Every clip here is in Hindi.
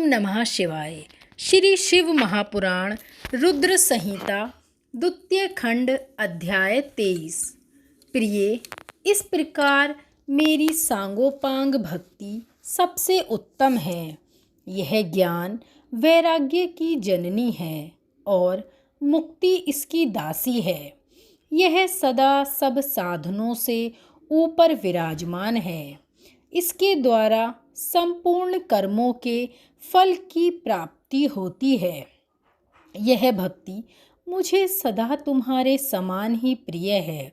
नमः शिवाय। श्री शिव महापुराण रुद्र संहिता द्वितीय खंड अध्याय 23। प्रिय, इस प्रकार मेरी सांगोपांग भक्ति सबसे उत्तम है। यह ज्ञान वैराग्य की जननी है और मुक्ति इसकी दासी है। यह सदा सब साधनों से ऊपर विराजमान है। इसके द्वारा संपूर्ण कर्मों के फल की प्राप्ति होती है। यह भक्ति मुझे सदा तुम्हारे समान ही प्रिय है।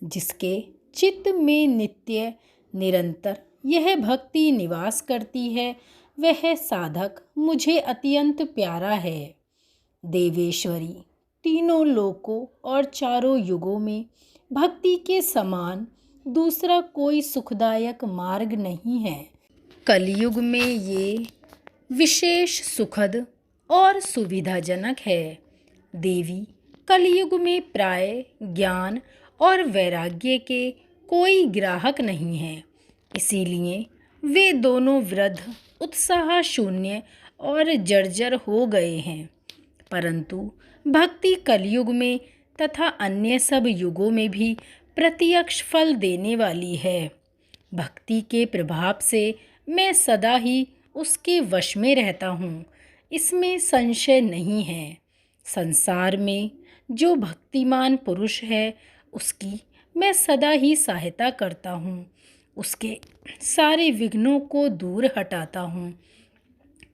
जिसके चित्त में नित्य निरंतर यह भक्ति निवास करती है, वह साधक मुझे अत्यंत प्यारा है। देवेश्वरी, तीनों लोकों और चारों युगों में भक्ति के समान दूसरा कोई सुखदायक मार्ग नहीं है। कलयुग में ये विशेष सुखद और सुविधाजनक है। देवी, कलयुग में प्राय ज्ञान और वैराग्य के कोई ग्राहक नहीं है। इसीलिए वे दोनों वृद्ध उत्साह शून्य और जर्जर हो गए हैं। परंतु भक्ति कलयुग में तथा अन्य सब युगों में भी प्रत्यक्ष फल देने वाली है। भक्ति के प्रभाव से मैं सदा ही उसके वश में रहता हूँ, इसमें संशय नहीं है। संसार में जो भक्तिमान पुरुष है, उसकी मैं सदा ही सहायता करता हूँ, उसके सारे विघ्नों को दूर हटाता हूँ।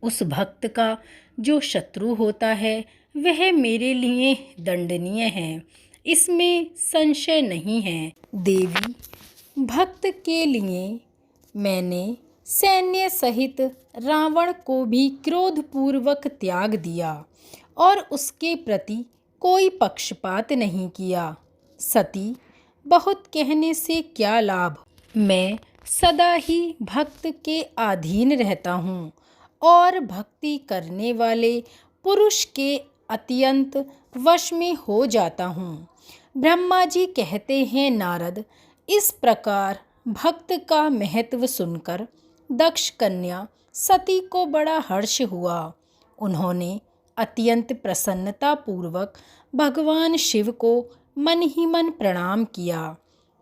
उस भक्त का जो शत्रु होता है, वह मेरे लिए दंडनीय है, इसमें संशय नहीं है। देवी, भक्त के लिए मैंने सैन्य सहित रावण को भी क्रोधपूर्वक त्याग दिया और उसके प्रति कोई पक्षपात नहीं किया। सती, बहुत कहने से क्या लाभ। मैं सदा ही भक्त के अधीन रहता हूँ और भक्ति करने वाले पुरुष के अत्यंत वश में हो जाता हूँ। ब्रह्मा जी कहते हैं, नारद, इस प्रकार भक्त का महत्व सुनकर दक्ष कन्या सती को बड़ा हर्ष हुआ। उन्होंने अत्यंत प्रसन्नता पूर्वक भगवान शिव को मन ही मन प्रणाम किया।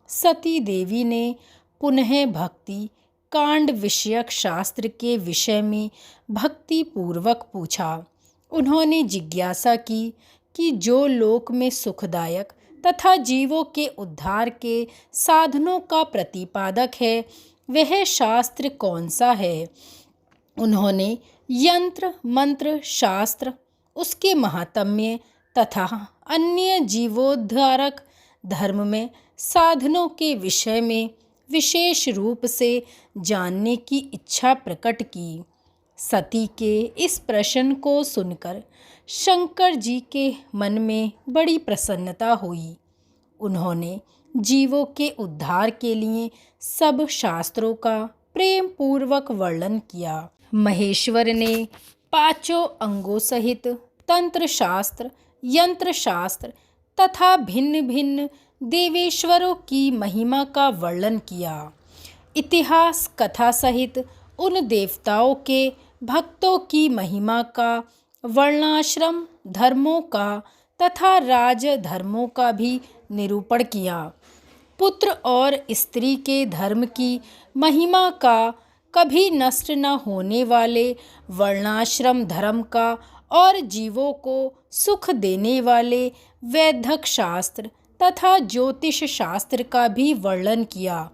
सती देवी ने पुनः भक्ति कांड विषयक शास्त्र के विषय में भक्ति पूर्वक पूछा। उन्होंने जिज्ञासा की कि जो लोक में सुखदायक तथा जीवों के उद्धार के साधनों का प्रतिपादक है, वह शास्त्र कौन सा है। उन्होंने यंत्र मंत्र शास्त्र, उसके महात्म्य तथा अन्य जीवोद्धारक धर्म में साधनों के विषय में विशेष रूप से जानने की इच्छा प्रकट की। सती के इस प्रश्न को सुनकर शंकर जी के मन में बड़ी प्रसन्नता हुई। उन्होंने जीवों के उद्धार के लिए सब शास्त्रों का प्रेम पूर्वक वर्णन किया। महेश्वर ने पांचों अंगों सहित तंत्र शास्त्र, यंत्र शास्त्र तथा भिन्न भिन्न देवेश्वरों की महिमा का वर्णन किया। इतिहास कथा सहित उन देवताओं के भक्तों की महिमा का, वर्णाश्रम धर्मों का तथा राज धर्मों का भी निरूपण किया। पुत्र और स्त्री के धर्म की महिमा का, कभी नष्ट न होने वाले वर्णाश्रम धर्म का और जीवों को सुख देने वाले वैदिक शास्त्र तथा ज्योतिष शास्त्र का भी वर्णन किया।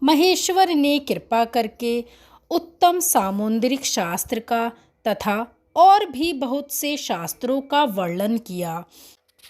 महेश्वर ने कृपा करके उत्तम सामुद्रिक शास्त्र का तथा और भी बहुत से शास्त्रों का वर्णन किया।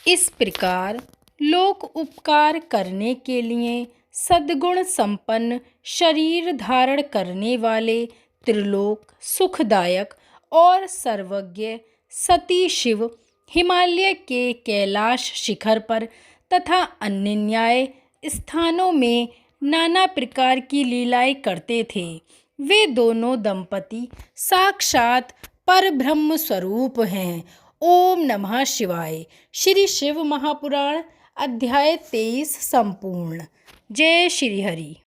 इस प्रकार लोक उपकार करने के लिए सद्गुण संपन्न शरीर धारण करने वाले त्रिलोक सुखदायक और सर्वज्ञ सती शिव हिमालय के कैलाश शिखर पर तथा अन्य न्याय स्थानों में नाना प्रकार की लीलाएं करते थे। वे दोनों दंपति साक्षात परब्रह्म स्वरूप हैं। ओम नमः शिवाय। श्री शिव महापुराण अध्याय 23 संपूर्ण। जय श्री हरि।